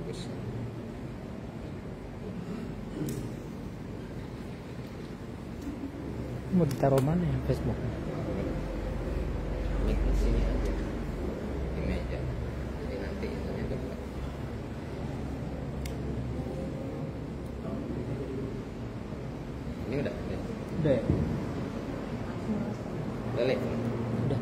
bagus. Mau ditaruh mana ya Facebook? Mic di sini aja di meja, jadi nanti itunya dekat. Ini udah Udah ya? balik. Udah.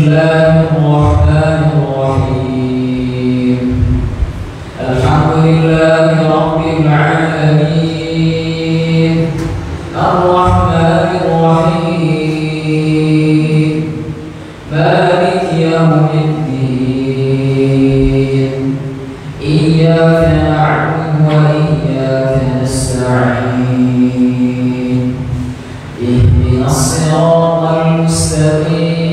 الله الرحمن الرحيم الحمد لله رب العالمين الرحمن الرحيم مالك يوم الدين إياك نعبد وإياك نستعين اهدنا الصراط المستقيم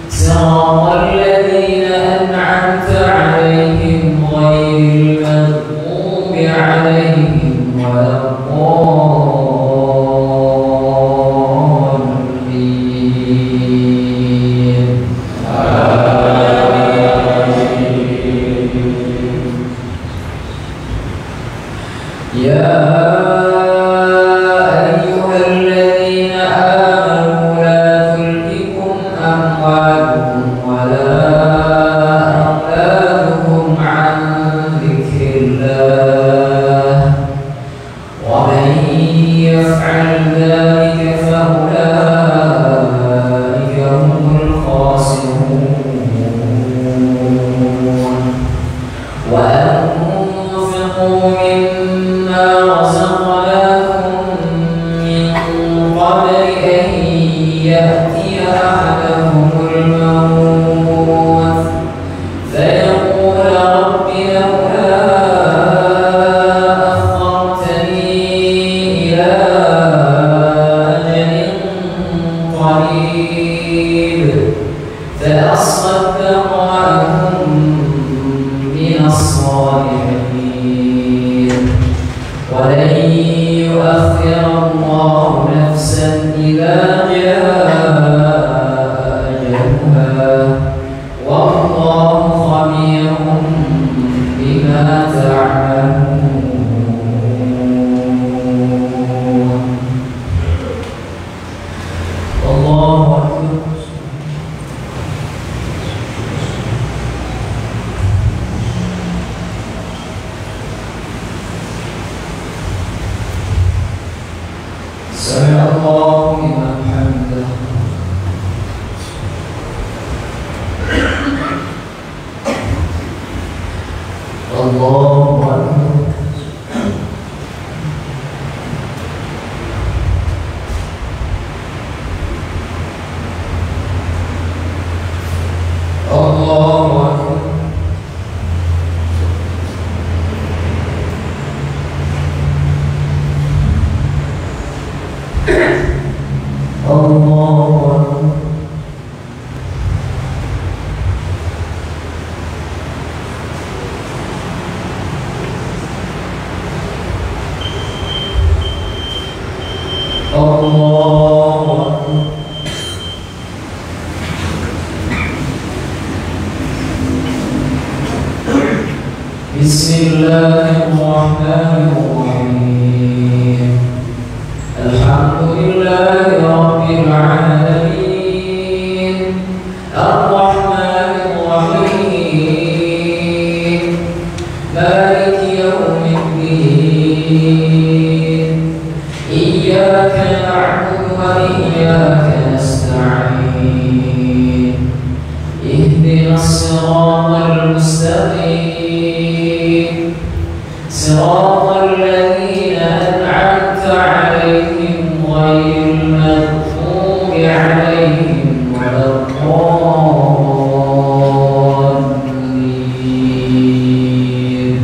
صراط الذين أنعمت عليهم غير المغضوب عليهم ولا الضالين يا أيها الذين آمنوا لا تلهكم أموالكم ولا أولادكم عن ذكر الله ومن يفعل ذلك فأولئك هم الخاسرون وأنفقوا مما رزقناكم من قبل أن يأتي أحدهم الموت فيقول رب لولا أخرتني إلى أجل قريب فأصدق وأكن من الصالحين ولن يؤخر الله نفسا إذا جاء أجلها والله خبير بما تعملون الله أكبر سمع الله لمن حمده الله أكبر الله أكبر الله أكبر الله أكبر بسم الله الرحمن الرحيم الحمد لله رب العالمين الرحمن الرحيم مالك يوم الدين إياك نعبد وإياك نستعين اهدنا الصراط المستقيم صراط الذين أنعمت عليهم غير المغضوب عليهم ولا الضالين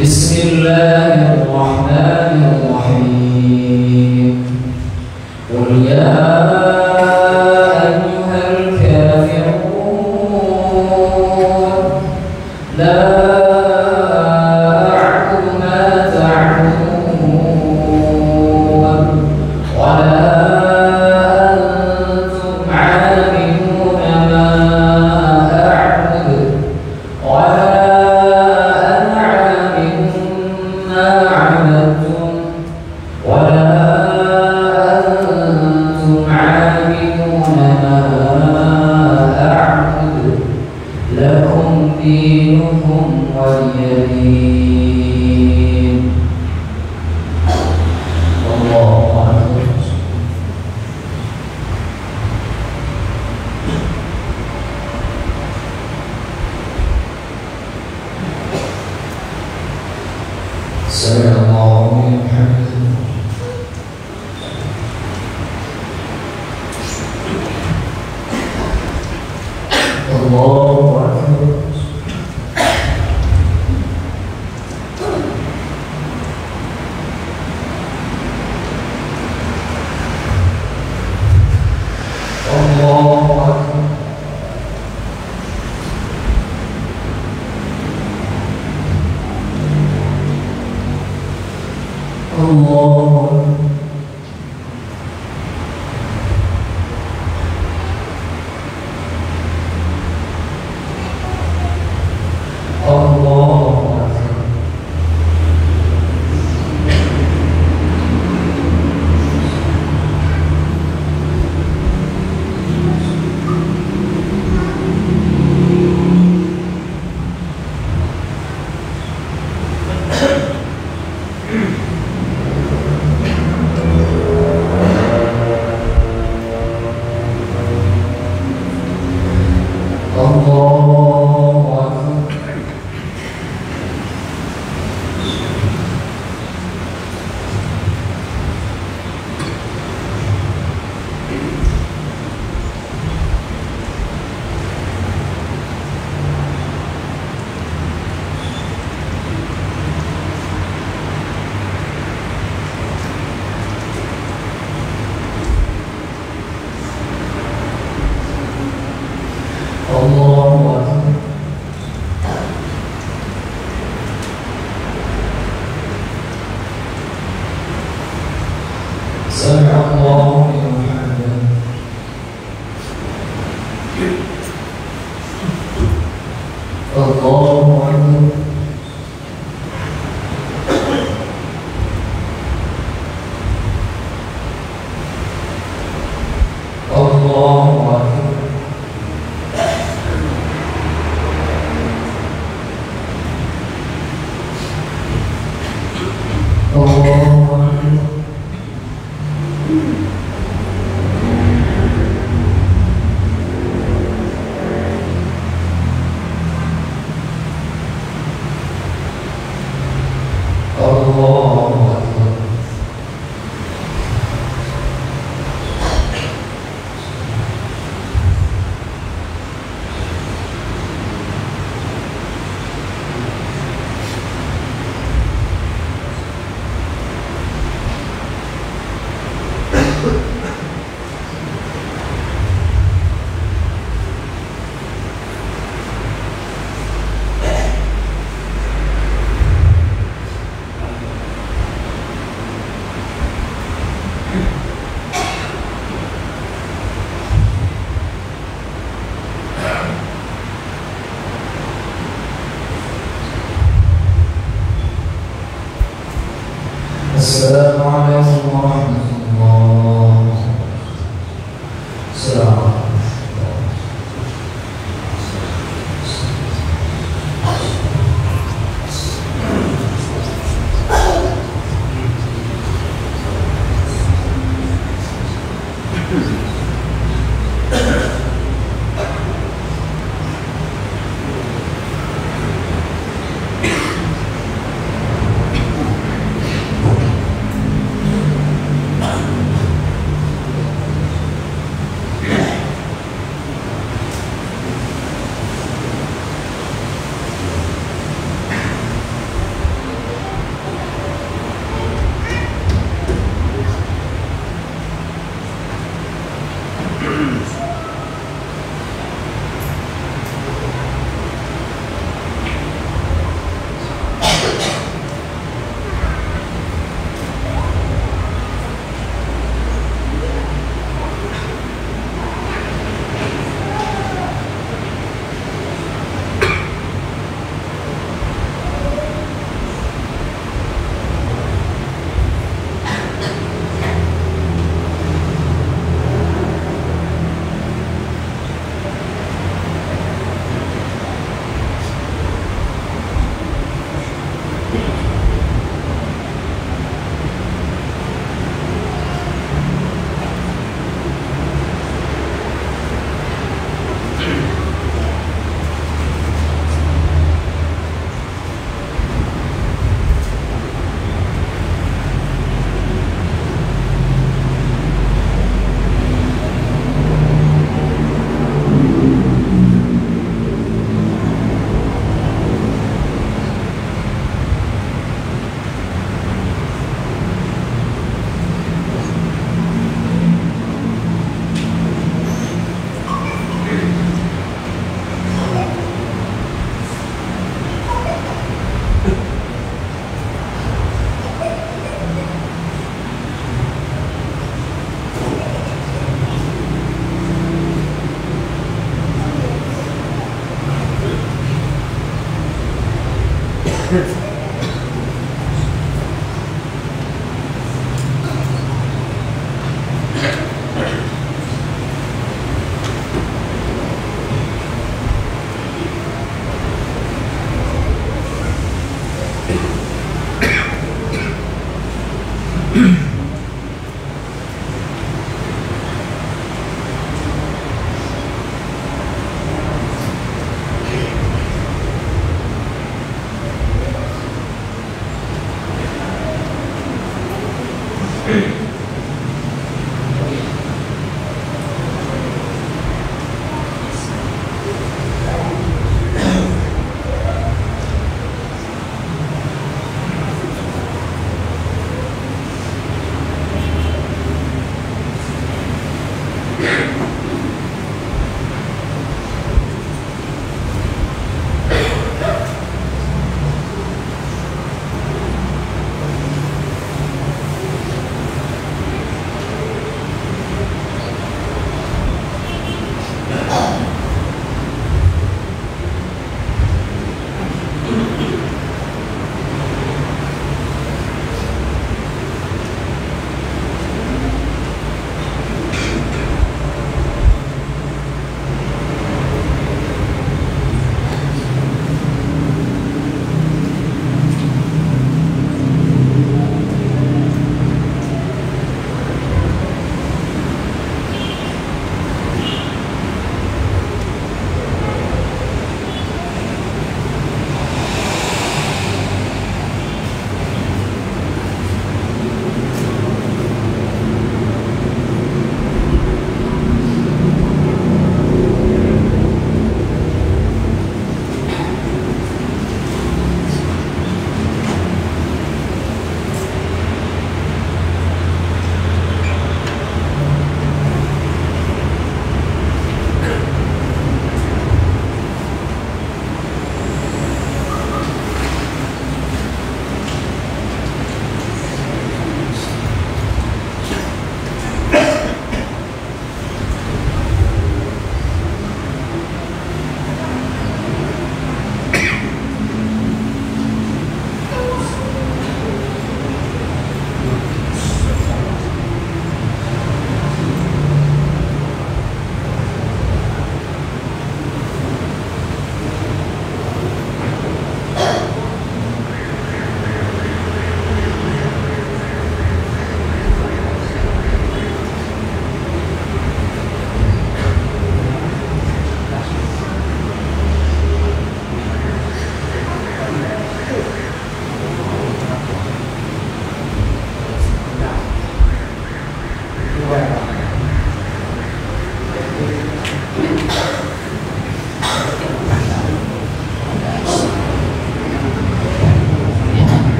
بسم الله الرحمن الرحيم قل يا أيها الكافرون لا أعبد ما تعبدون ولا أنتم عابدون ما أعبد ولا أنا عابد ما عبدتم ولا أنتم عابدون ما أعبد لكم دينكم ولي دين الله أكبر الله أكبر الله أكبر سمع الله لمن حمده الله أكبر الله أكبر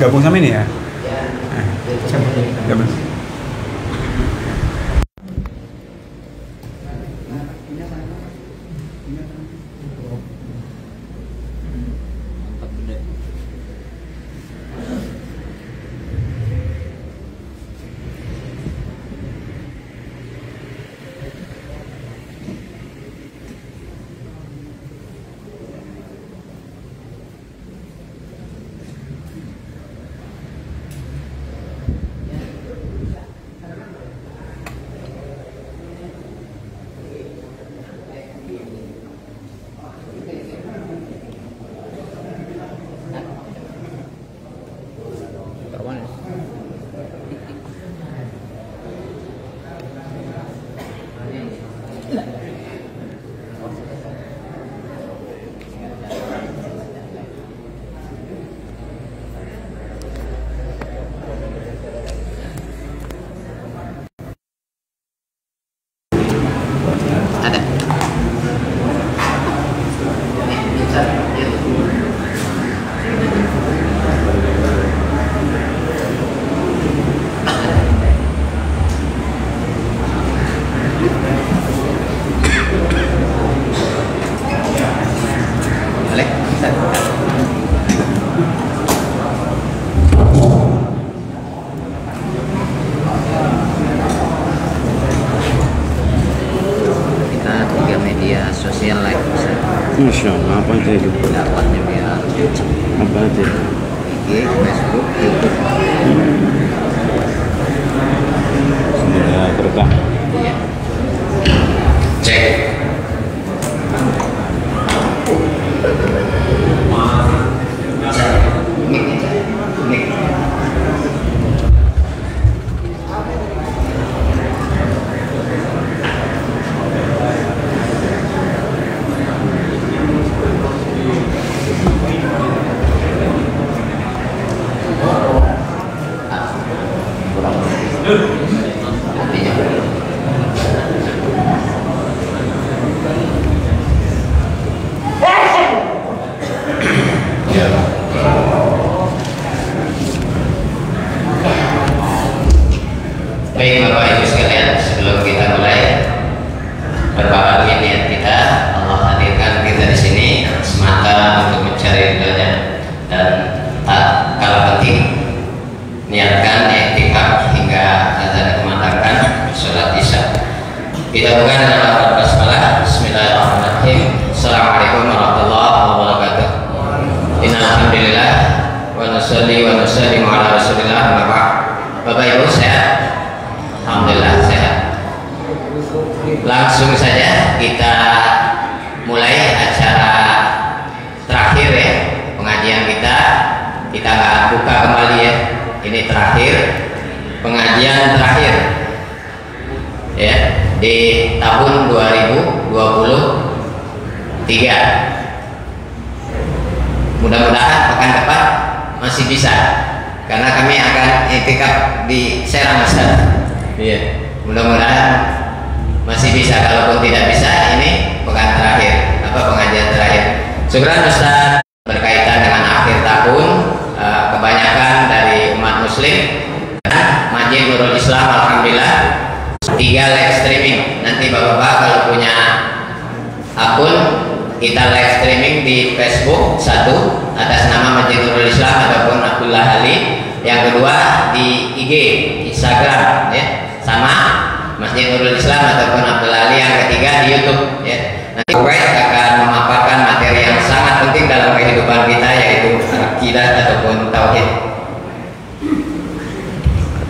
Gabung sama ini ya? Gabung. Mantap gede. Aja. IG, Facebook, YouTube. Semoga berkah. Iya. Cek. Nik. Artinya baik Bapak Ibu sekalian, sebelum kita mulai berbahagia niat kita, Allah hadirkan kita di sini semata untuk mencari ridhonya dan tak kalah penting niatkan i'tikaf hingga azan kumandangkan sholat isya. Kita buka dengan lafaz basmalah. Bismillahirrahmanirrahim. Assalamualaikum warahmatullahi wabarakatuh. Innal hamdalillah wa nusalli wa nusallimu ala Rasulillah wa ba'd. Bapak Ibu sehat? Alhamdulillah sehat. Langsung saja kita mulai acara terakhir ya, pengajian kita. Kita nggak buka kembali ya. Ini terakhir, pengajian terakhir ya di tahun 2023. Mudah-mudahan pekan depan masih bisa, karena kami akan i'tikaf di Serang Ustaz. Iya, mudah-mudahan masih bisa. Kalaupun tidak bisa, ini pekan terakhir, pengajian terakhir. Syukran Ustaz. Berkaitan dengan akhir tahun, kebanyakan dari umat muslim Masjid Nurul Islam alhamdulillah 3 live streaming. Nanti bapak-bapak kalau punya akun, kita live streaming di Facebook, satu atas nama Masjid Nurul Islam ataupun Abdullah Ali, yang kedua di IG, Instagram ya, sama Masjid Nurul Islam ataupun Abdullah Ali, yang ketiga di YouTube ya. Nanti Kuwait akan memaparkan materi yang sangat penting dalam kehidupan kita, yaitu akidah ataupun tauhid.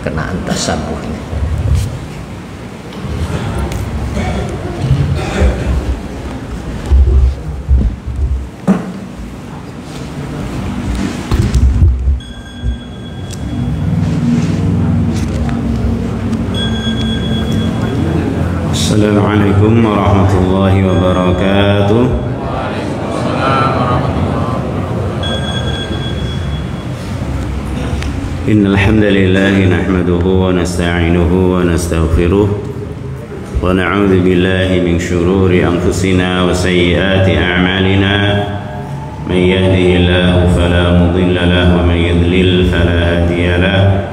Kena antas sabuhnya. Assalamualaikum warahmatullahi wabarakatuh. Innal hamdalillah nahmaduhu wa nasta'inuhu wa nastaghfiruh wa na'udzu billahi min shururi anfusina wa sayyiati a'malina. Man yahdihillahu fala mudilla lahu wa man yudlil fala hadiya lahu.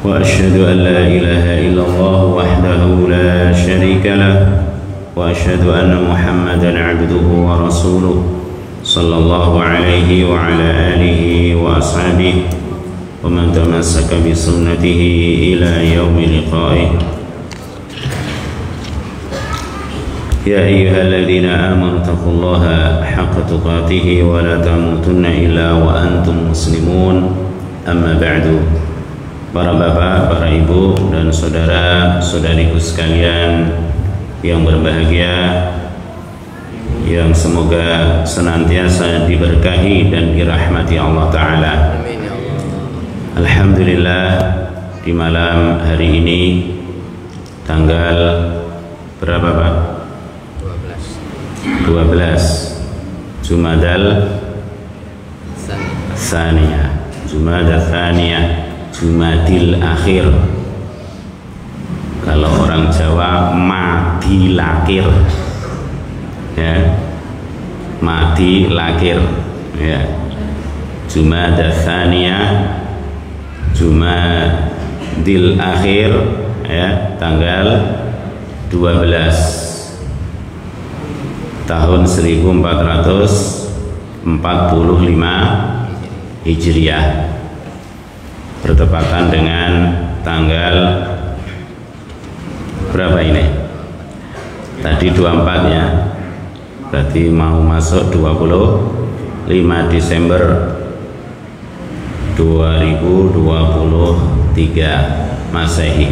وأشهد أن لا إله إلا الله وحده لا شريك له وأشهد أن محمدا عبده ورسوله صلى الله عليه وعلى آله وأصحابه ومن تمسك بسنته إلى يوم لقائه. يا أيها الذين آمنوا اتقوا الله حق تقاته ولا تموتن إلا وأنتم مسلمون. أما بعد. Para bapak, para ibu, dan saudara-saudariku sekalian yang berbahagia, yang semoga senantiasa diberkahi dan dirahmati Allah Ta'ala. Alhamdulillah, di malam hari ini tanggal berapa Pak? 12 Jumadal Tsaniyah, Jumadal Tsaniyah, Jumadil Akhir. Kalau orang Jawa mati lakir ya, mati lakir ya. Jumadil Tsaniyah, Jumadil Akhir ya, tanggal 12 tahun 1445 Hijriah, bertepatan dengan tanggal berapa ini? Tadi 24 ya, berarti mau masuk 25 5 Desember 2023 Masehi.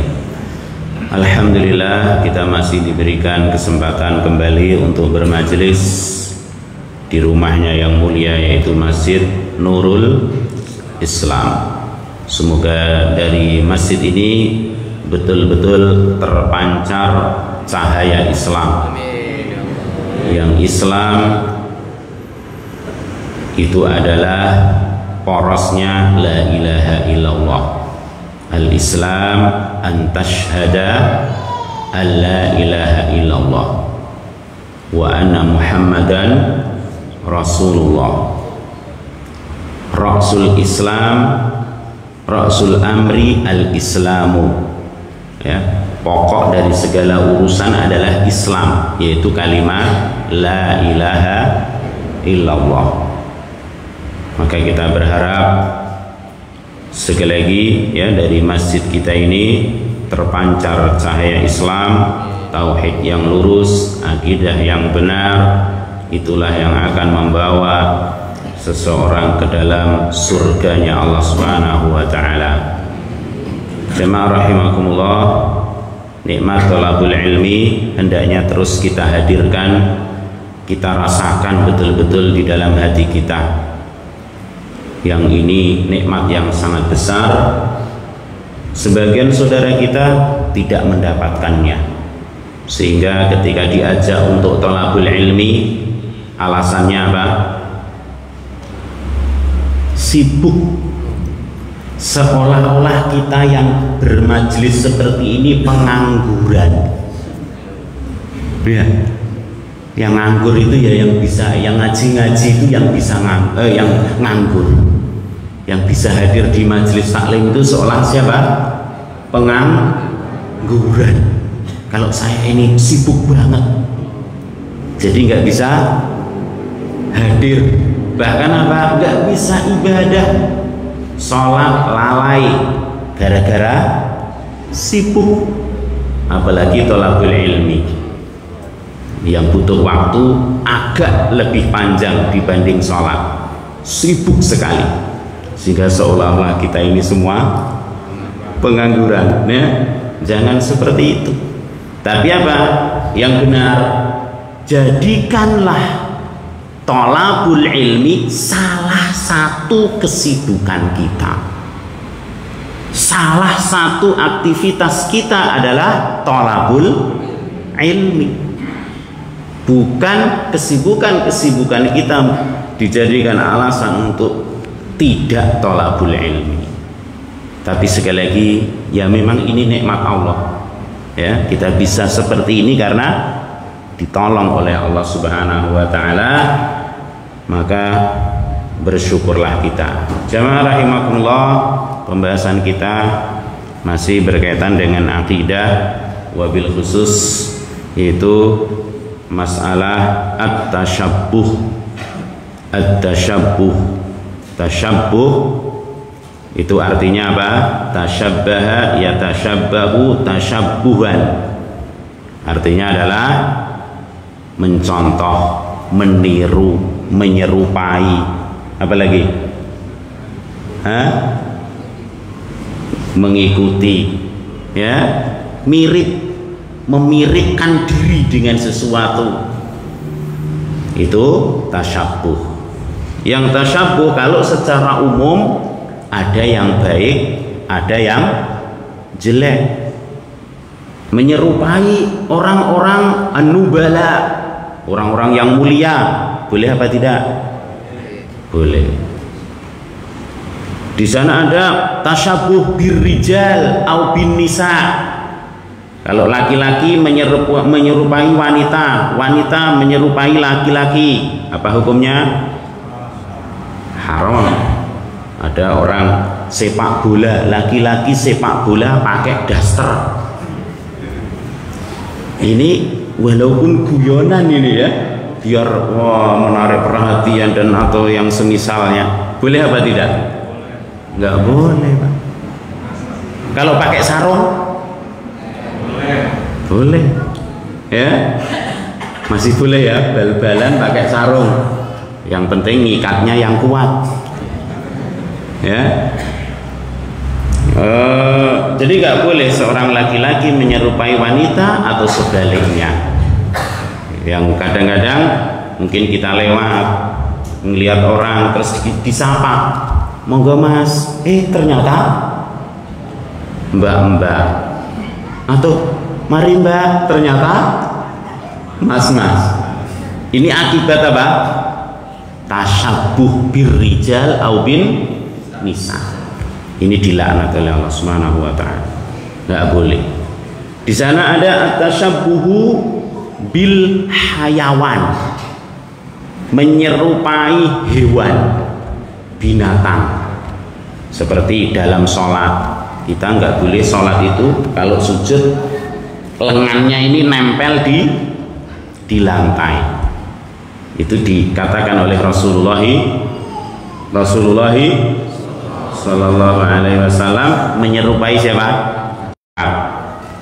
Alhamdulillah kita masih diberikan kesempatan kembali untuk bermajelis di rumahnya yang mulia, yaitu Masjid Nurul Islam. Semoga dari masjid ini betul-betul terpancar cahaya Islam. Yang Islam itu adalah porosnya la ilaha illallah. Al-Islam an tashhada an la ilaha illallah wa anna Muhammadan Rasulullah. Rasul Islam, Rasul Amri al-Islamu, ya, pokok dari segala urusan adalah Islam, yaitu kalimat la ilaha illallah. Maka kita berharap sekali lagi ya, dari masjid kita ini terpancar cahaya Islam, tauhid yang lurus, akidah yang benar. Itulah yang akan membawa seseorang ke dalam surganya Allah Subhanahu wa taala. Jemaah rahimakumullah, nikmat thalabul ilmi hendaknya terus kita hadirkan, kita rasakan betul-betul di dalam hati kita. Yang ini nikmat yang sangat besar. Sebagian saudara kita tidak mendapatkannya, sehingga ketika diajak untuk thalabul ilmi, alasannya apa? Sibuk. Seolah-olah kita yang bermajelis seperti ini pengangguran. Ya, yang nganggur itu ya yang bisa, yang ngaji-ngaji itu yang bisa yang nganggur. Yang bisa hadir di majelis taklim itu seolah siapa? Pengangguran. Kalau saya ini sibuk banget, jadi nggak bisa hadir. Bahkan apa? Nggak bisa ibadah, sholat lalai gara-gara sibuk. Apalagi thalabul ilmi yang butuh waktu agak lebih panjang dibanding sholat, sibuk sekali, sehingga seolah-olah kita ini semua pengangguran. Ya, jangan seperti itu. Tapi apa? Yang benar, jadikanlah thalabul ilmi salah satu kesibukan kita. Salah satu aktivitas kita adalah thalabul ilmi. Bukan kesibukan-kesibukan kita dijadikan alasan untuk tidak thalabul ilmi. Tapi sekali lagi, ya memang ini nikmat Allah. Ya, kita bisa seperti ini karena ditolong oleh Allah Subhanahu wa taala. Maka bersyukurlah kita. Jamaah rahimakumullah, pembahasan kita masih berkaitan dengan akidah, wabil khusus yaitu masalah at-tasyabbuh. Tasyabbuh itu artinya apa? Tasyabbaha yatashabbahu tasyabbuhan. Artinya adalah mencontoh, meniru, menyerupai. Apa lagi? Mengikuti, ya, mirip, memiripkan diri dengan sesuatu. Itu tasyabbuh. Yang tasyabbuh kalau secara umum ada yang baik, ada yang jelek. Menyerupai orang-orang an-nubala, orang-orang yang mulia, boleh apa tidak? Boleh. Di sana ada tasyabuh birrijal au bin nisa. Kalau laki-laki menyerupai wanita, wanita menyerupai laki-laki, apa hukumnya? Haram. Ada orang sepak bola, laki-laki sepak bola pakai daster. Ini walaupun guyonan ini ya, biar menarik perhatian dan atau yang semisalnya, boleh apa tidak? Nggak boleh, Pak. Kalau pakai sarung boleh, ya, masih boleh ya, bal-balan pakai sarung. Yang penting ngikatnya yang kuat. Ya. Jadi nggak boleh seorang laki-laki menyerupai wanita atau sebaliknya. Yang kadang-kadang mungkin kita lewat ngelihat orang terus disapa, monggo mas, ternyata mbak-mbak, atau mari mbak, ternyata mas-mas. Ini akibat apa? Tasyabuh birrijal au bin nisa. Ini dilaknat oleh Allah Subhanahu wa taala. Enggak boleh. Di sana ada at-tasyabbuhu bil hayawan. Menyerupai hewan, binatang. Seperti dalam sholat, kita nggak boleh sholat itu kalau sujud lengannya ini nempel di lantai. Itu dikatakan oleh Rasulullah Sallallahu Alaihi Wasallam menyerupai siapa?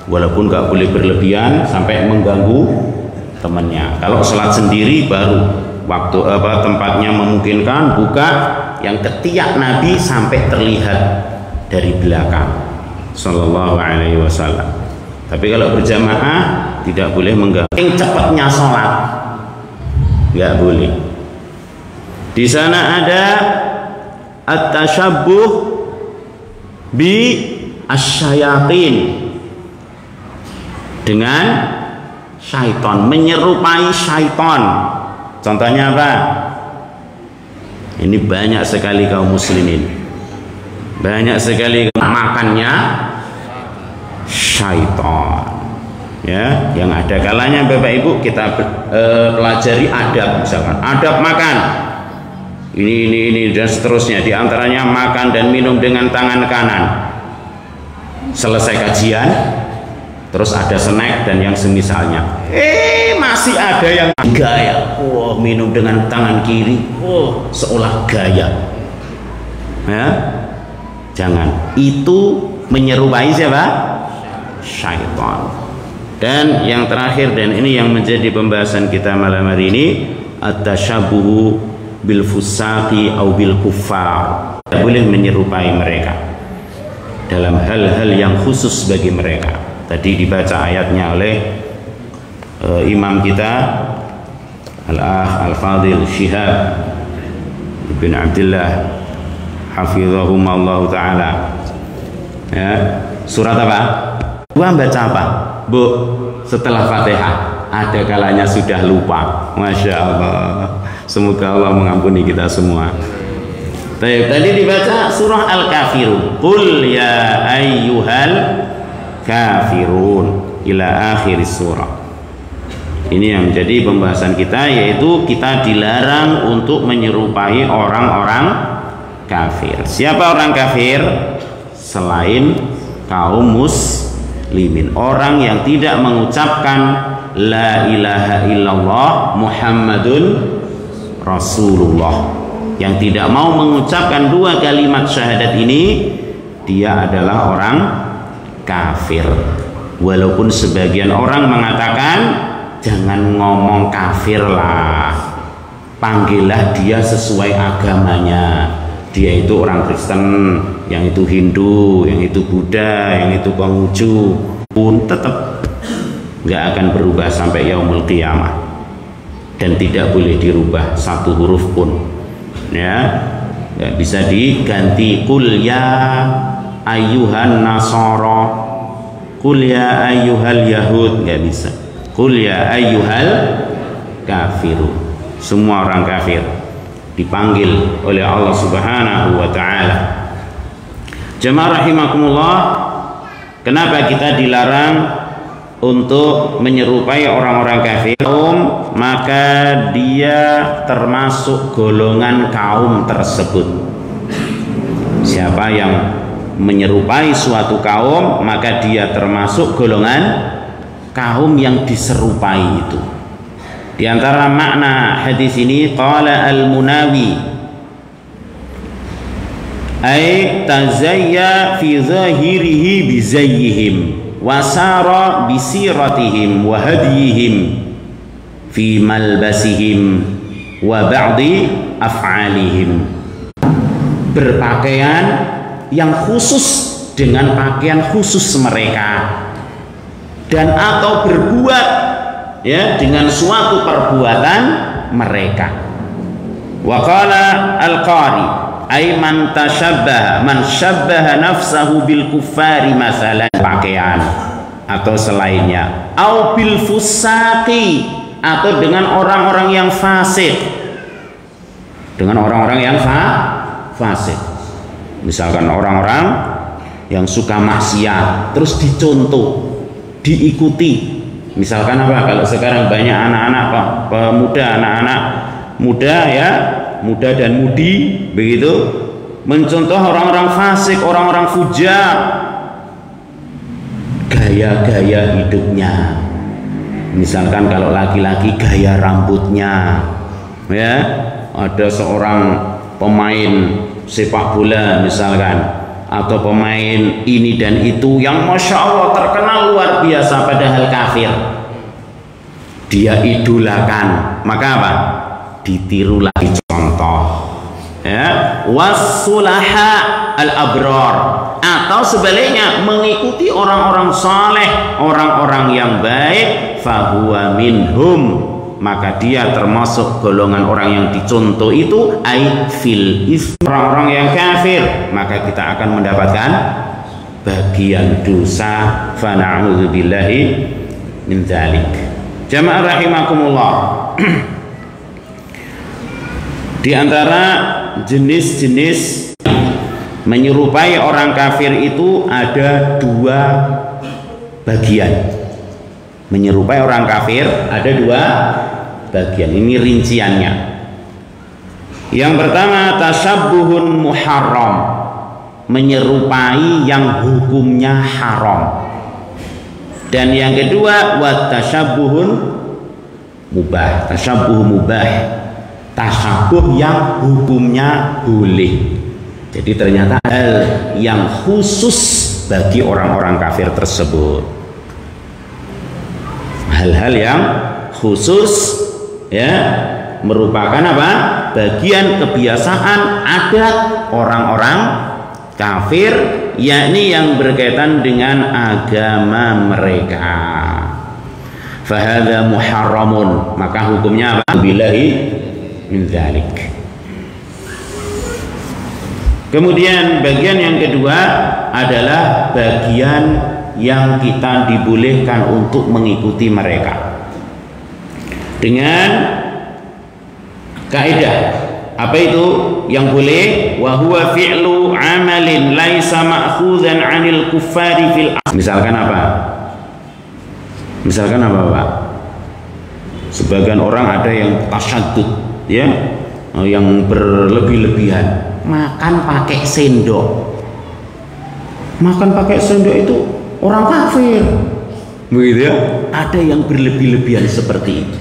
Walaupun nggak boleh berlebihan sampai mengganggu temannya. Kalau sholat sendiri baru waktu tempatnya memungkinkan buka yang ketiak Nabi sampai terlihat dari belakang Sallallahu Alaihi Wasallam. Tapi kalau berjamaah tidak boleh mengganggu. Yang cepatnya sholat nggak boleh. Di sana ada at-tasyabbuh bi asyayatin, dengan syaitan, menyerupai syaitan. Contohnya apa? Ini banyak sekali kaum muslimin, banyak sekali makannya syaitan. Ya, yang ada kalanya Bapak Ibu kita pelajari adab, misalkan adab makan. Ini dan seterusnya. Di antaranya makan dan minum dengan tangan kanan. Selesai kajian, terus ada snack dan yang semisalnya. Masih ada yang gaya. Minum dengan tangan kiri. Seolah gaya. Ya, jangan. Itu menyerupai siapa? Syaitan. Dan yang terakhir, dan ini yang menjadi pembahasan kita malam hari ini, at-tasyabbuhu bil fusaqi au bil kuffar. Tidak boleh menyerupai mereka dalam hal-hal yang khusus bagi mereka. Tadi dibaca ayatnya oleh imam kita Al-Akh Al-Fadil Syihab bin Abdullah hafizahumullah ta'ala. Ya, surat apa? Gua baca apa? Bu, setelah Fatihah ada kalanya sudah lupa. Masya Allah. Semoga Allah mengampuni kita semua. Tadi dibaca surah Al-Kafirun. Qul ya ayyuhal kafirun ila akhir surah. Ini yang menjadi pembahasan kita, yaitu kita dilarang untuk menyerupai orang-orang kafir. Siapa orang kafir? Selain kaum muslimin, orang yang tidak mengucapkan la ilaha illallah Muhammadun Rasulullah, yang tidak mau mengucapkan dua kalimat syahadat ini, dia adalah orang kafir. Walaupun sebagian orang mengatakan jangan ngomong kafir lah, panggillah dia sesuai agamanya. Dia itu orang Kristen, yang itu Hindu, yang itu Buddha, yang itu Konghucu, pun tetap nggak akan berubah sampai yaumul qiyamah, dan tidak boleh dirubah satu huruf pun. Ya, nggak bisa diganti. Qul ya ayyuhan nasara, qul ya ayyuhal yahud, nggak bisa. Qul ya ayyuhal kafiru. Semua orang kafir dipanggil oleh Allah Subhanahu wa ta'ala. Jemaah rahimakumullah, kenapa kita dilarang untuk menyerupai orang-orang kafir? Maka dia termasuk golongan kaum tersebut. Siapa yang menyerupai suatu kaum, maka dia termasuk golongan kaum yang diserupai itu. Di antara makna hadis ini, qala al-Munawi, ay tazayya fi zahirihi bi zayyihim wa sara bi siratihim wa hadiyihim fi malbasihim wa ba'di af'alihim, berpakaian yang khusus dengan pakaian khusus mereka, dan atau berbuat ya dengan suatu perbuatan mereka. Wa qala al-qari ay man tashabbaha man syabbaha nafsahu bil kuffari masalan, pakaian atau selainnya, au bil fusaqi, atau dengan orang-orang yang fasik, dengan orang-orang yang fasik, misalkan orang-orang yang suka maksiat terus dicontoh, diikuti. Misalkan apa, kalau sekarang banyak anak-anak pemuda, anak-anak muda ya, muda dan mudi begitu, mencontoh orang-orang fasik, orang-orang fujar, gaya-gaya hidupnya. Misalkan kalau laki-laki gaya rambutnya ya, ada seorang pemain sepak bola misalkan, atau pemain ini dan itu yang Masya Allah terkenal luar biasa padahal kafir, dia idolakan, maka apa? Ditiru lagi, contoh ya. Wassulaha al-abrar, atau sebaliknya mengikuti orang-orang saleh, orang-orang yang baik, fahuwa minhum, maka dia termasuk golongan orang yang dicontoh itu, ai fil is, orang-orang yang kafir, maka kita akan mendapatkan bagian dosa. Fa na'udzubillahi min dzalik. Jamaah rahimakumullah. Di antara jenis-jenis menyerupai orang kafir itu ada dua bagian. Menyerupai orang kafir ada dua bagian, ini rinciannya. Yang pertama tashabbuhun muharram, menyerupai yang hukumnya haram. Dan yang kedua wa tashabbuhun mubah, tashabbuh mubah, tashabbuh yang hukumnya boleh. Jadi ternyata hal yang khusus bagi orang-orang kafir tersebut, hal-hal yang khusus ya, merupakan apa? Bagian kebiasaan adat orang-orang kafir, yakni yang berkaitan dengan agama mereka. Fahadha muharramun, maka hukumnya apa? Billahi min dzalik. Kemudian bagian yang kedua adalah bagian yang kita dibolehkan untuk mengikuti mereka dengan kaidah. Apa itu yang boleh? Wa huwa fi'lu amalin laisa ma'khuzan 'anil kuffari fil. Misalkan apa? Misalkan apa, Pak? Sebagian orang ada yang tasyaddud ya, yang berlebih-lebihan, makan pakai sendok. Makan pakai sendok itu orang kafir, begitu ya. Ada yang berlebih-lebihan seperti itu,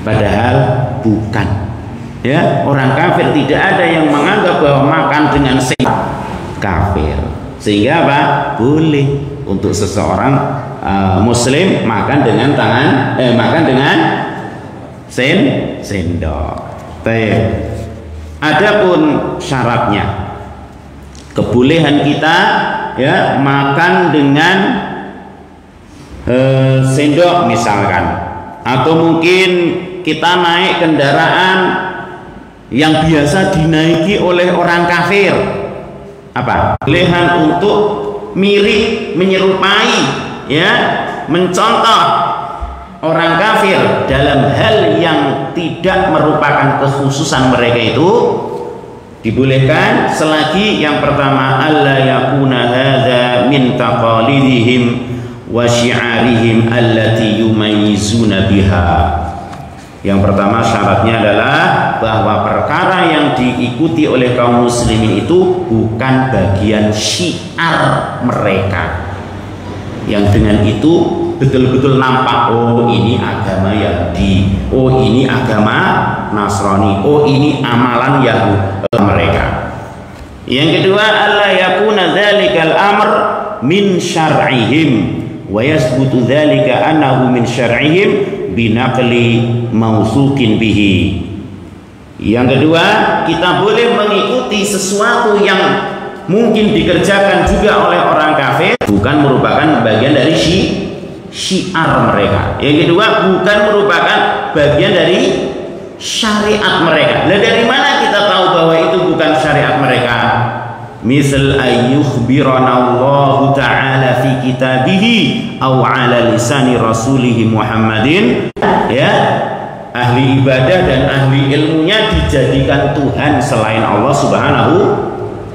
padahal bukan ya. Orang kafir tidak ada yang menganggap bahwa makan dengan sendok kafir, sehingga apa? Boleh untuk seseorang muslim makan dengan tangan, makan dengan sendok. Baik. Adapun syaratnya, kebolehan kita ya makan dengan sendok misalkan, atau mungkin kita naik kendaraan yang biasa dinaiki oleh orang kafir, apa? Kebolehan untuk mirip, menyerupai ya, mencontoh orang kafir dalam hal yang tidak merupakan kekhususan mereka itu dibolehkan, selagi yang pertama alla yakuna hadza min taqalidihim wa syi'arihim allati yumayyizuna biha. Yang pertama syaratnya adalah bahwa perkara yang diikuti oleh kaum muslimin itu bukan bagian syiar mereka, yang dengan itu betul-betul nampak, oh ini agama Yahudi, oh ini agama Nasrani, oh ini amalan Yahudi mereka. Yang kedua, alla yakuna dzalikal amr min syar'ihim wa yasbutu dzalika annahu min syar'ihim binaqli mausukin bihi. Yang kedua, kita boleh mengikuti sesuatu yang mungkin dikerjakan juga oleh orang kafir, bukan merupakan bagian dari syiar mereka. Yang kedua, bukan merupakan bagian dari syariat mereka. Nah, dari mana kita tahu bahwa itu bukan syariat mereka? Misal ayyukhbirana Allah Ta'ala fi kitabihi aw ala lisani rasulih Muhammadin, ya, ahli ibadah dan ahli ilmunya dijadikan Tuhan selain Allah Subhanahu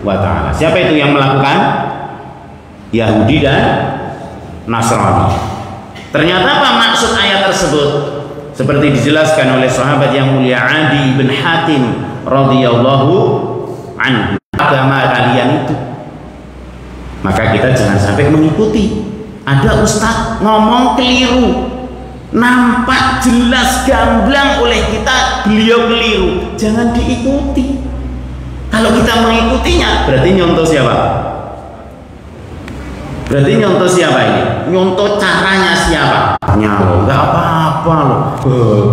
wa Ta'ala. Siapa itu yang melakukan? Yahudi dan Nasrani. Ternyata apa maksud ayat tersebut? Seperti dijelaskan oleh sahabat yang mulia Adi bin Hatim radhiyallahu anhu, agama kalian itu. Maka kita jangan sampai mengikuti. Ada ustadz ngomong keliru, nampak jelas gamblang oleh kita beliau keliru, jangan diikuti. Kalau kita mengikutinya berarti nyontoh siapa? Berarti nyontoh siapa ini? Nyontoh caranya siapa? Nyawa, nggak apa-apa loh.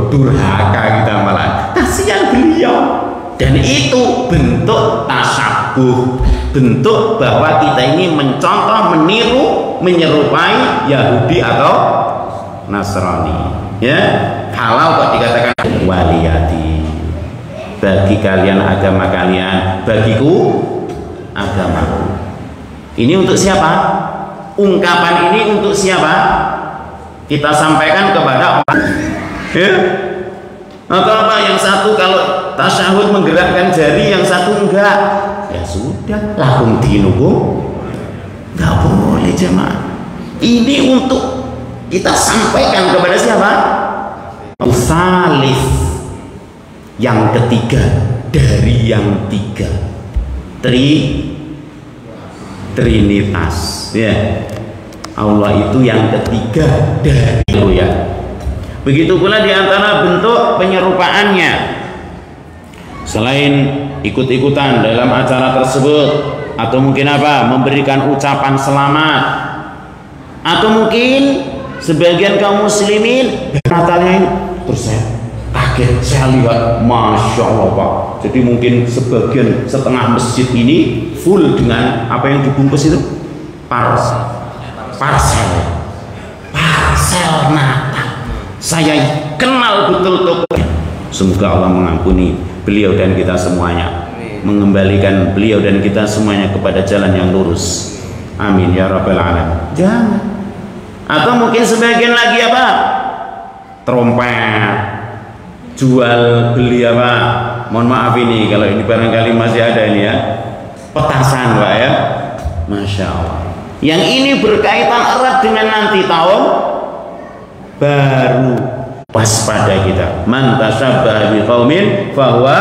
Durhaka kita malah. Kasihan beliau. Dan itu bentuk tasabuh, bentuk bahwa kita ini mencontoh, meniru, menyerupai Yahudi atau Nasrani. Ya, halal kok dikatakan waliyati. Bagi kalian agama kalian, bagiku agamaku. Ini untuk siapa? Ungkapan ini untuk siapa? Kita sampaikan kepada orang, ya? Atau apa? Yang satu kalau tasyahud menggerakkan jari, yang satu enggak. Ya sudah, lakum dinukum. Enggak boleh jemaah. Ini untuk kita sampaikan kepada siapa? Salis, yang ketiga dari yang tiga. Trinitas, ya. Allah itu yang ketiga dari itu, ya. Begitu pula diantara bentuk penyerupaannya, selain ikut-ikutan dalam acara tersebut, atau mungkin apa, memberikan ucapan selamat, atau mungkin sebagian kaum muslimin Natalnya ini, terus saya kaget, saya lihat, masya Allah Pak, jadi mungkin sebagian setengah masjid ini full dengan apa yang dibungkus itu, parcel Natal. Saya kenal betul tokohnya. Semoga Allah mengampuni beliau dan kita semuanya, mengembalikan beliau dan kita semuanya kepada jalan yang lurus. Amin ya rabbal alamin. Jangan. Atau mungkin sebagian lagi apa? Trompet, jual beli apa? Mohon maaf ini kalau ini barangkali masih ada ini ya. Petasan Pak ya. Masya Allah. Yang ini berkaitan erat dengan nanti tahun baru. Waspada kita. Man tashabbaha biqaumin fahuwa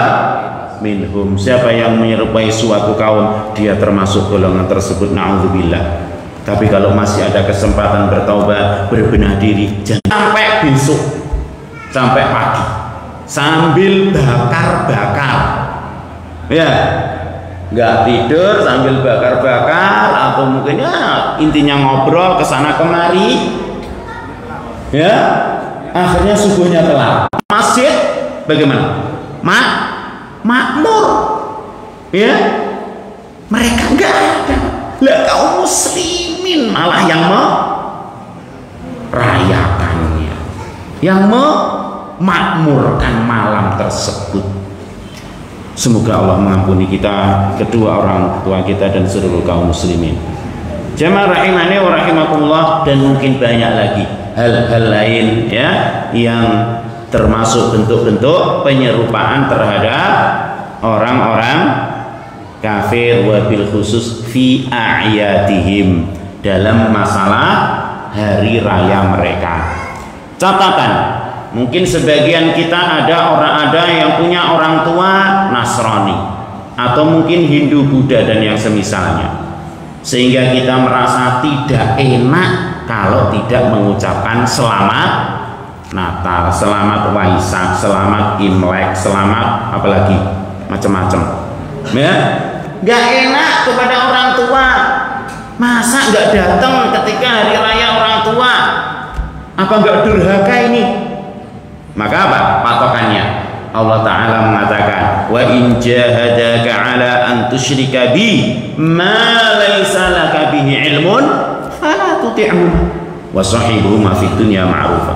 minhum. Siapa yang menyerupai suatu kaum, dia termasuk golongan tersebut. Na'udzubillah. Tapi kalau masih ada kesempatan bertaubat, berbenah diri, jangan sampai besok, sampai pagi, sambil bakar-bakar, ya, nggak tidur sambil bakar-bakar, atau mungkin ya intinya ngobrol kesana kemari, ya, akhirnya subuhnya telat. Masjid bagaimana? Makmur, ya, mereka nggak ada. Lah kaum muslimin malah yang merayakannya, yang memakmurkan malam tersebut. Semoga Allah mengampuni kita, kedua orang tua kita dan seluruh kaum muslimin. Jamaah rahimani wa rahimakumullah. Dan mungkin banyak lagi hal-hal lain ya yang termasuk bentuk-bentuk penyerupaan terhadap orang-orang kafir, wabil khusus fi a'yadihim, dalam masalah hari raya mereka. Catatan, mungkin sebagian kita ada yang punya orang tua Nasrani, atau mungkin Hindu, Buddha dan yang semisalnya, sehingga kita merasa tidak enak kalau tidak mengucapkan selamat Natal, selamat Waisak, selamat Imlek, selamat apalagi macam-macam, ya. Gak enak kepada orang tua. Masa gak datang ketika hari raya orang tua? Apa gak durhaka ini? Maka apa patokannya? Allah Ta'ala mengatakan, wa in jahadaka ala an tusyrika bi ma laysa laka bihi ilmun fala tuti'huma wa sahibuhuma fid dunya ma'rufa.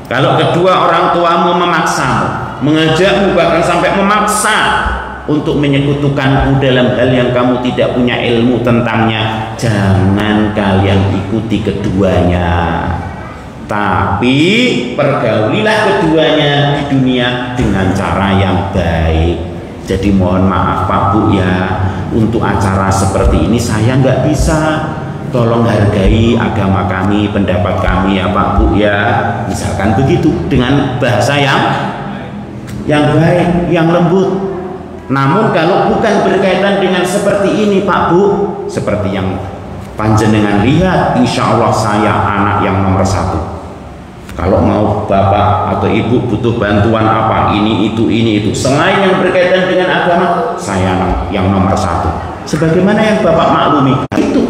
Kalau kedua orang tuamu memaksamu, mengajakmu, bahkan sampai memaksa untuk menyekutukanku dalam hal yang kamu tidak punya ilmu tentangnya, jangan kalian ikuti keduanya, tapi pergaulilah keduanya di dunia dengan cara yang baik. Jadi mohon maaf Pak Bu ya, untuk acara seperti ini saya nggak bisa, tolong hargai agama kami, pendapat kami ya Pak Bu ya, misalkan begitu, dengan bahasa yang baik, yang lembut. Namun kalau bukan berkaitan dengan seperti ini Pak Bu, seperti yang panjenengan lihat, insya Allah saya anak yang nomor 1. Kalau mau bapak atau ibu butuh bantuan apa, ini itu, selain yang berkaitan dengan agama, saya yang nomor 1. Sebagaimana yang bapak maklumi itu.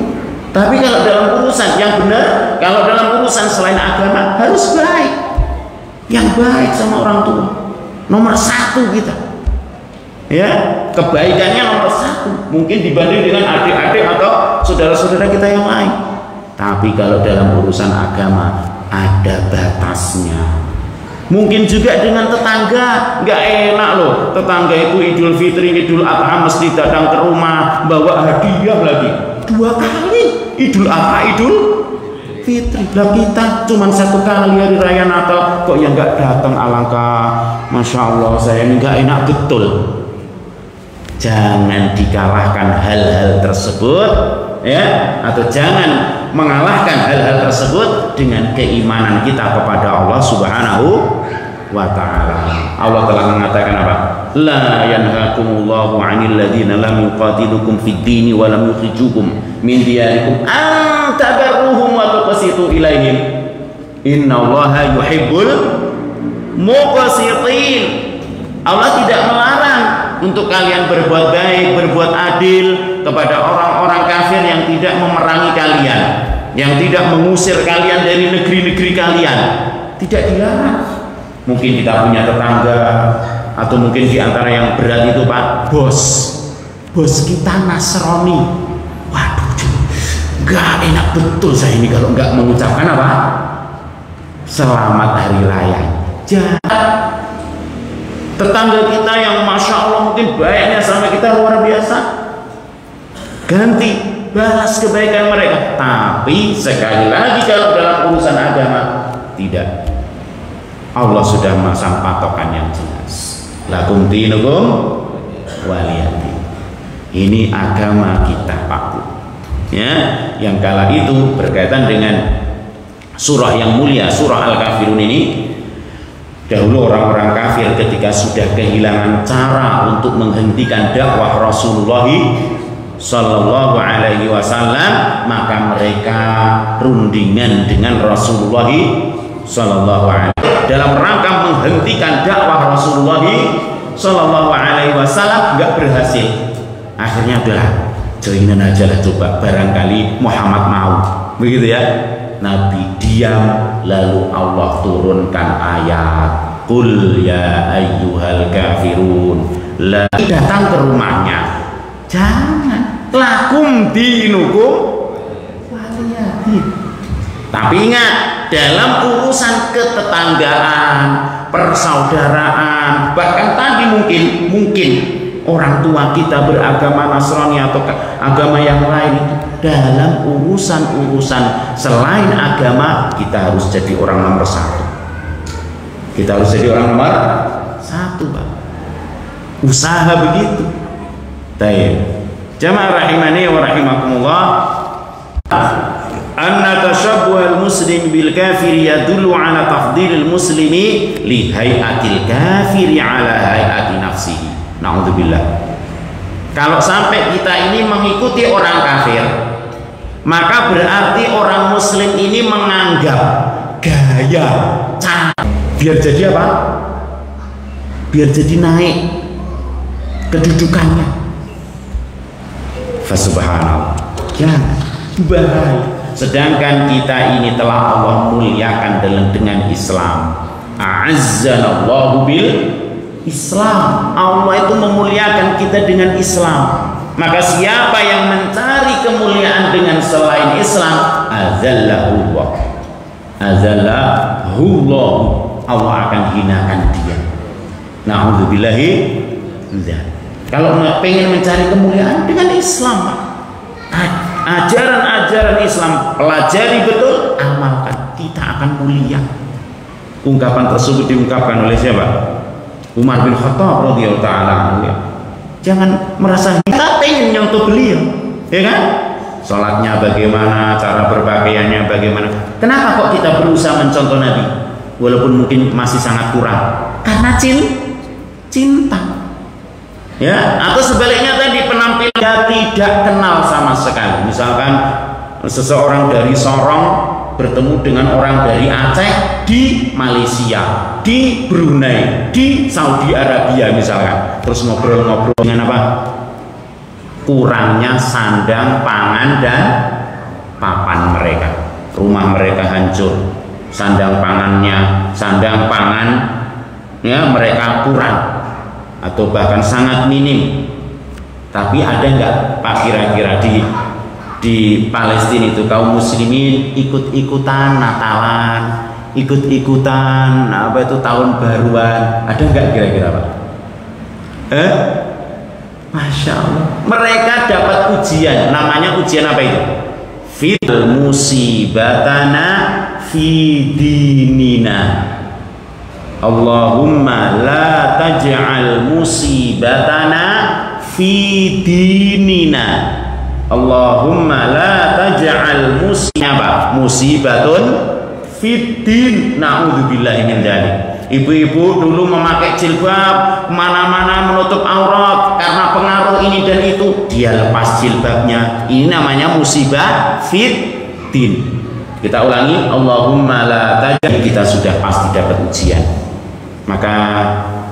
Tapi kalau dalam urusan yang benar, kalau dalam urusan selain agama, harus baik. Yang baik sama orang tua, nomor 1 kita. Ya, kebaikannya nomor 1. Mungkin dibanding dengan adik-adik atau saudara-saudara kita yang lain. Tapi kalau dalam urusan agama, ada batasnya. Mungkin juga dengan tetangga, nggak enak loh. Tetangga itu Idul Fitri, Idul Adha mesti datang ke rumah, bawa hadiah lagi 2 kali. Idul Adha, Idul Fitri. Lah kita cuma 1 kali hari raya Natal, kok yang nggak datang, alangkah Masya Allah saya ini nggak enak betul. Jangan dikalahkan hal-hal tersebut ya, atau jangan mengalahkan hal-hal tersebut dengan keimanan kita kepada Allah Subhanahu wa Ta'ala. Allah telah mengatakan apa? La yanhakumullahu 'anil ladzina lam yuqatilukum fid dini wa lam yukhrijukum min diyarikum an tabarruhum wa tuqsitu ilaihim innallaha yuhibbul muqsitin. Allah tidak melarang untuk kalian berbuat baik, berbuat adil kepada orang-orang kafir yang tidak memerangi kalian, yang tidak mengusir kalian dari negeri-negeri kalian. Tidak dilarang. Mungkin kita punya tetangga, atau mungkin di antara yang berat itu Pak, bos kita Nasrani. Waduh, gak enak betul saya ini kalau nggak mengucapkan apa? Selamat Hari Raya. Jangan. Tetangga kita yang Masya Allah mungkin baiknya sama kita luar biasa, ganti, balas kebaikan mereka. Tapi sekali lagi kalau dalam urusan agama, tidak. Allah sudah memasang patokan yang jelas. Lakum dinukum waliyadin. Ini agama kita Pak Bu ya, yang kala itu berkaitan dengan surah yang mulia, surah Al-Kafirun ini. Dahulu orang-orang kafir ketika sudah kehilangan cara untuk menghentikan dakwah Rasulullah Sallallahu Alaihi Wasallam, maka mereka rundingan dengan Rasulullah Sallallahu Alaihi Wasallam dalam rangka menghentikan dakwah Rasulullah Sallallahu Alaihi Wasallam. Nggak berhasil, akhirnya udahlah joinan aja lah, coba barangkali Muhammad mau, begitu ya. Nabi diam, lalu Allah turunkan ayat Qul ya ayyuhal kafirun, lagi datang ke rumahnya, jangan, lakum dinukum waliyadin. Tapi ingat, dalam urusan ketetanggaan, persaudaraan, bahkan tadi mungkin orang tua kita beragama Nasrani atau agama yang lain, dalam urusan-urusan selain agama kita harus jadi orang nomor 1. Kita harus jadi orang nomor 1 Pak. Usaha begitu. Baik. Jamaah rahimani wa rahimakumullah. Anna tashabbuhal muslim bil kafiri yadullu ala tafdilil muslimi li hay'atil kafiri ala hay'ati nafsihi. Na'udzubillah. Kalau sampai kita ini mengikuti orang kafir, maka berarti orang muslim ini menganggap gaya, cara, biar jadi apa? Biar jadi naik kedudukannya. Fasubhanallah. Ya, bahaya. Sedangkan kita ini telah Allah muliakan dengan Islam. A'azzanallahu bil Islam. Allah itu memuliakan kita dengan Islam. Maka siapa yang mencari kemuliaan dengan selain Islam, azallahullah. Azallahullah. Allah akan hinakan dia. Na'udzubillahi dzalik. Kalau pengen mencari kemuliaan dengan Islam, ajaran-ajaran Islam pelajari betul, amalkan, kita akan mulia. Ungkapan tersebut diungkapkan oleh siapa? Umar bin Khattab radhiyallahu taala. Jangan merasa kita pengen nyontoh beliau, ya kan? Salatnya bagaimana, cara berpakaiannya bagaimana. Kenapa kok kita berusaha mencontoh Nabi walaupun mungkin masih sangat kurang? Karena cinta. Ya, atau sebaliknya tadi penampilannya tidak kenal sama sekali. Misalkan seseorang dari Sorong bertemu dengan orang dari Aceh di Malaysia, di Brunei, di Saudi Arabia misalkan, terus ngobrol-ngobrol dengan apa? Kurangnya sandang, pangan, dan papan mereka. Rumah mereka hancur, sandang pangan ya mereka kurang atau bahkan sangat minim. Tapi ada nggak Pak kira-kira di Palestina itu kaum muslimin ikut-ikutan Natalan, ikut-ikutan apa itu tahun baruan, ada nggak kira-kira Pak? Masya Allah, mereka dapat ujian, namanya ujian apa itu? Fil musibatana fi dinina. Allahumma la taj'al musibatana fi dinina. Allahumma la taj'al musibatun fid din. Na'udzubillahi min dzalik. Ibu-ibu dulu memakai jilbab kemana-mana menutup aurat karena pengaruh ini dan itu, dia lepas jilbabnya. Ini namanya musibah fid din. Kita ulangi, Allahumma la taj'al, kita sudah pasti dapat ujian. Maka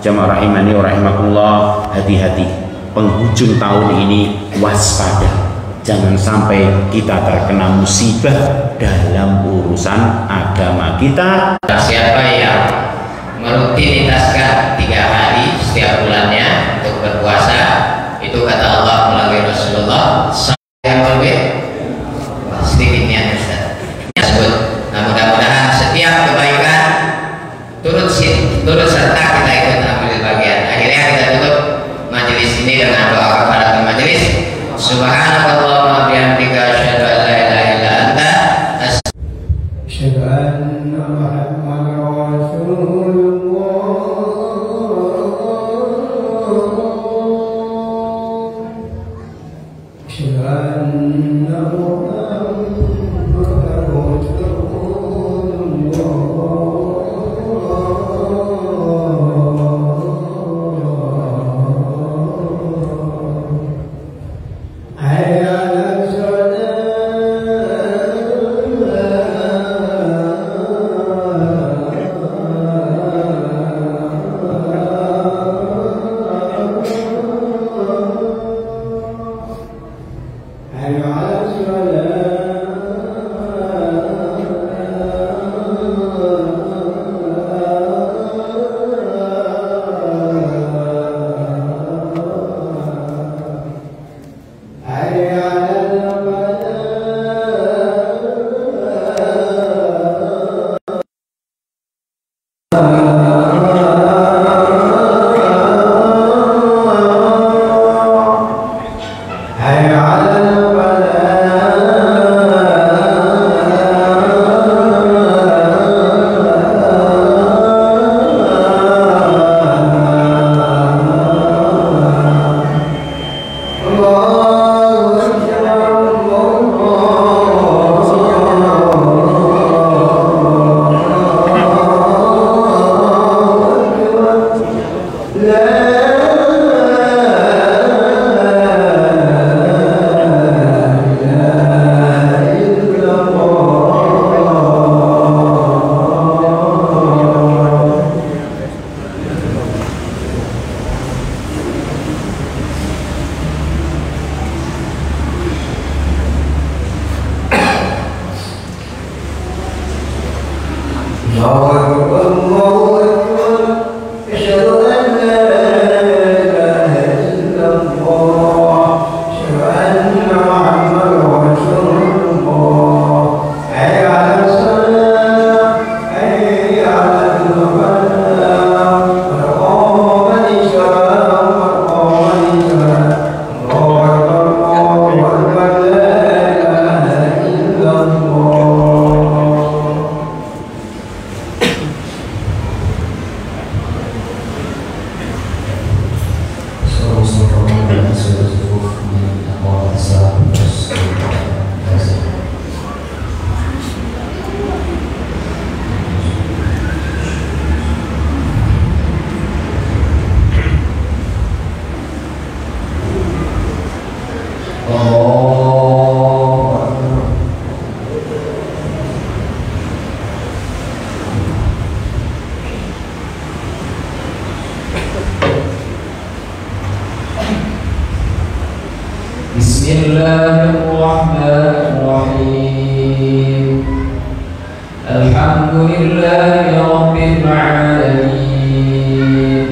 jamaah rahimani wa rahimakumullah, hati-hati penghujung tahun ini, waspada. Jangan sampai kita terkena musibah dalam urusan agama kita. Siapa yang merutinitaskan 3 hari setiap bulannya untuk berpuasa, itu kata Allah melalui Rasulullah, saya lebih sedikit niat Ustaz. Nah, mudah-mudahan setiap kebaikan turut serta kita ikut ambil bagian. Akhirnya kita tutup majelis ini dengan doa kepada majelis. Subhanallah wa bihamdika asyhadu an la ilaha illa anta أشهد أن محمدا رسول الله أشهد أن محمدا رسول الله حي على Bismillahirrahmanirrahim. Alhamdulillahi rabbil alamin.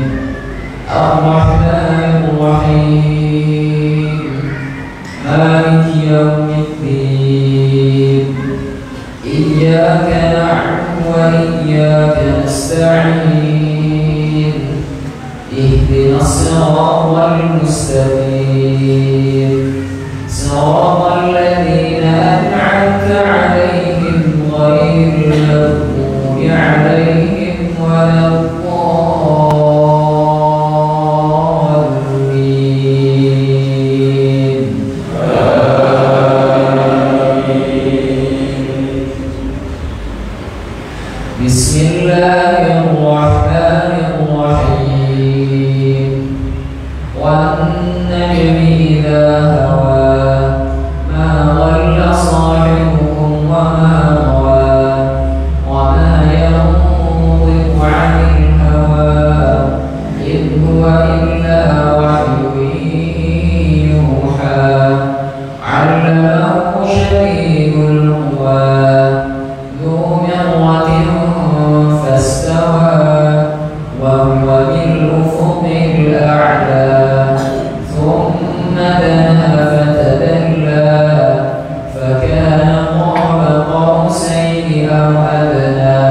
Ar-Rahmanir-Rahim. Maliki yawmiddin. Iyyaka na'budu wa iyyaka nasta'in. Ihdinas siratal mustaqim. صراط الذين أنعمت عليهم غير المغضوب عليهم ولا الضالين. بسم الله الرحمن الرحيم. والنجم إذا هوى صاحبكم وما غوى وما ينطق عن الهوى إن هو إلا وحي يوحى علمه شديد القوى ذو مرة فاستوى وهو بالأفق الأعلى ثم دنا فتدلى فكان قاب قوسين أو أدنى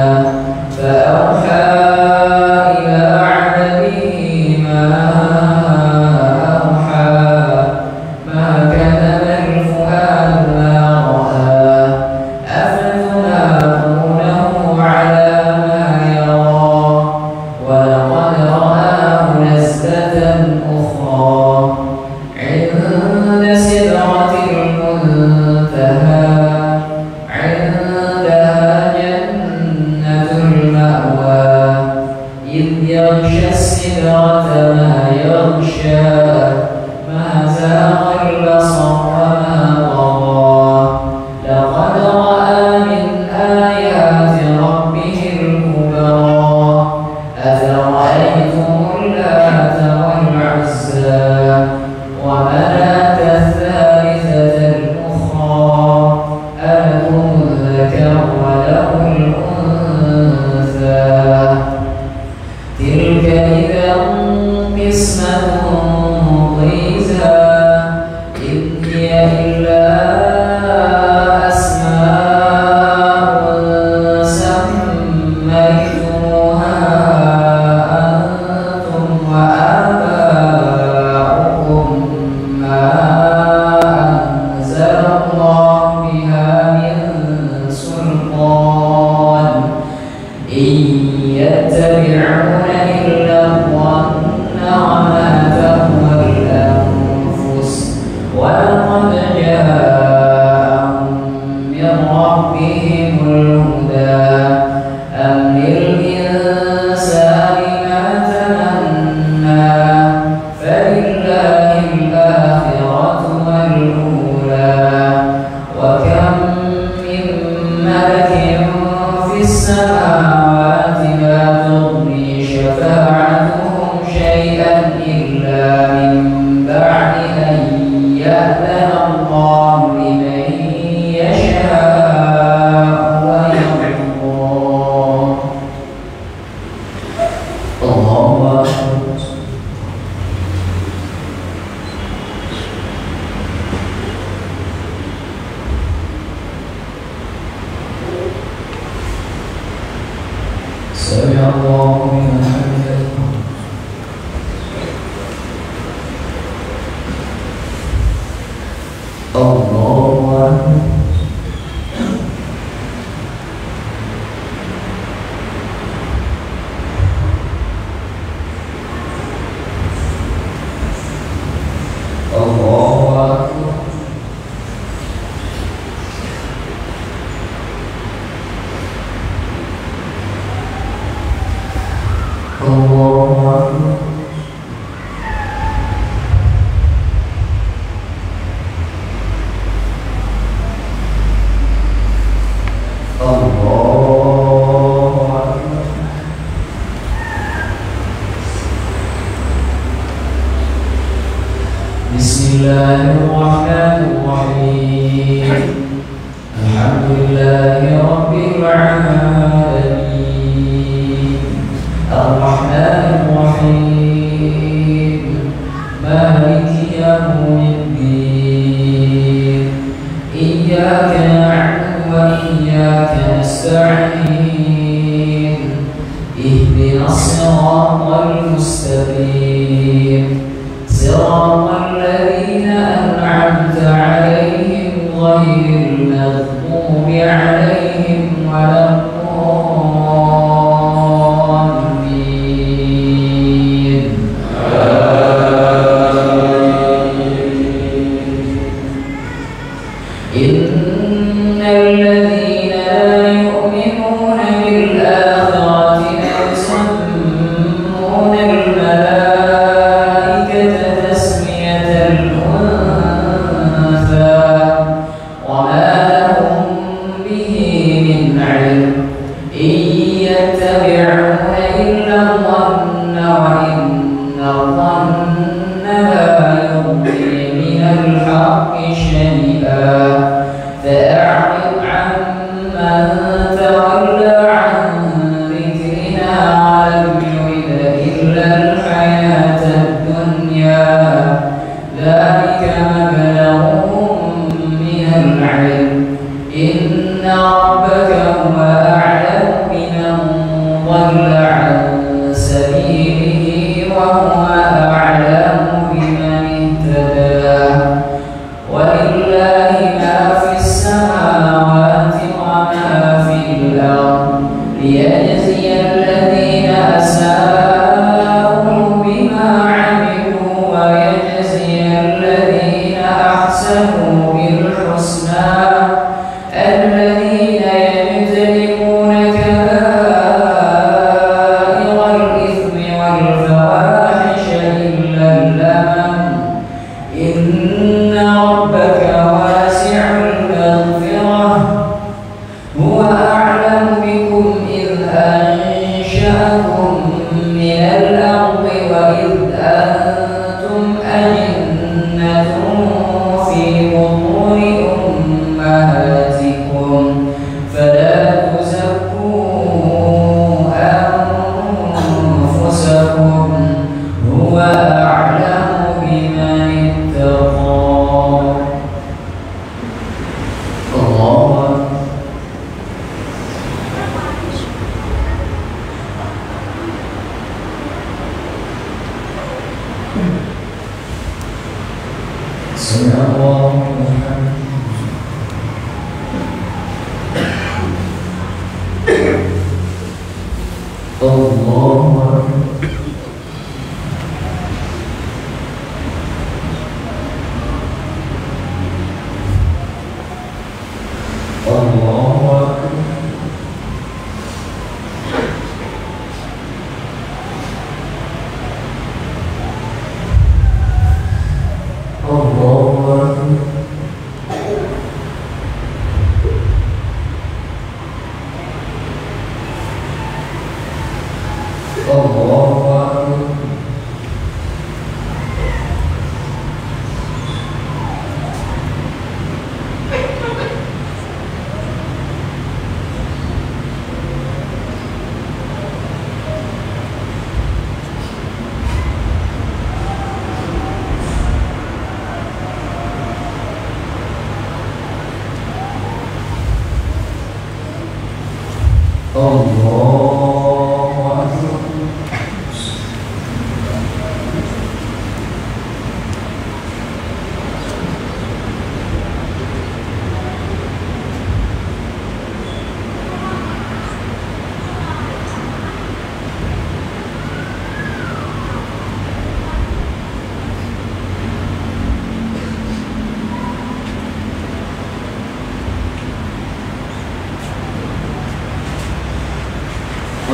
فأوحى إلى عبده ما أوحى ما كذب الفؤاد ما رأى أفتمارونه على ما يرى ولقد رآه نزلة أخرى عند سدرة المنتهى عندها جنة المأوى إذ يغشى السدرة ما يغشى ما زاغ البصر وما طغى لقد رأى من آيات ربه الكبرى أفرأيتم اللات والعزى ومناة الثالثة الأخرى ألكم الذكر وله الأنثى تلك إذا قسمة ضيزى إن هي إلا أسماء سميتموها أنتم وآباؤكم ما أنزل الله بها من سلطان إن يتبعون إلا الظن وما تهوى الأنفس ولقد جاءهم من ربهم الهدى أم للإنسان ما تمنى فلله الآخرة والأولى وكم من ملك في السماوات لا تغني شفاعتهم شيئا إلا من بعد أن يأذن الله لمن يشاء ويرضى. الله أكبر. الله أكبر.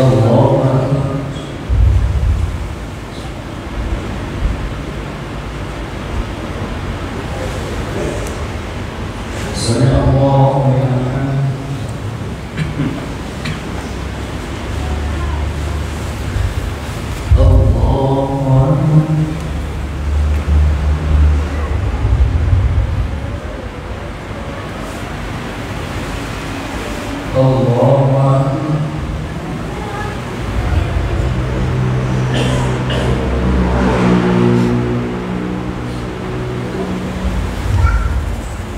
Allahu Akbar. Sami Allahu liman hamidah. Allahu Akbar. Allahu Akbar.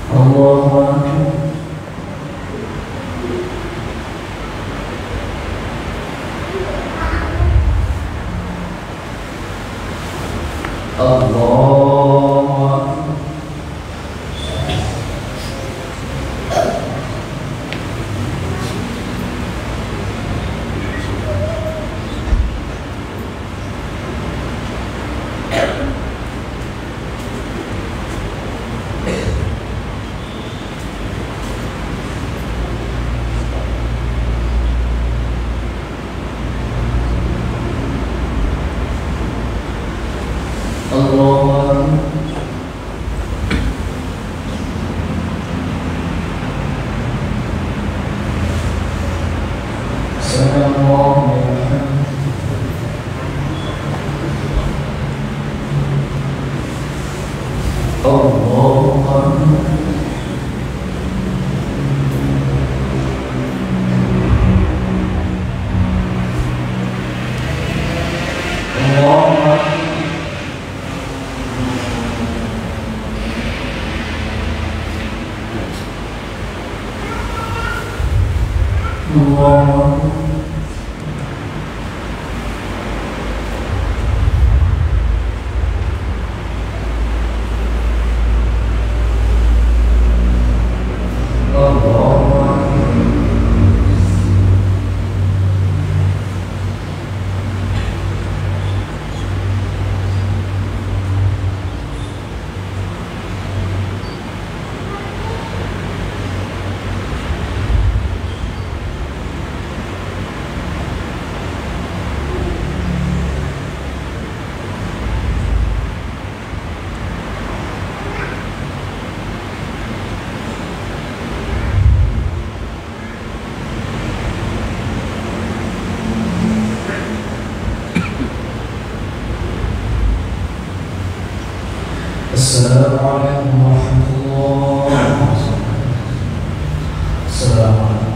Allahu Akbar. Allahu Akbar. Allahu Akbar. Sami Allahu liman hamidah. Allahu Akbar. Allahu Akbar. Allahu Akbar. Allahu Akbar. Assalamualaikum warahmatullahi wabarakatuh. Assalamualaikum.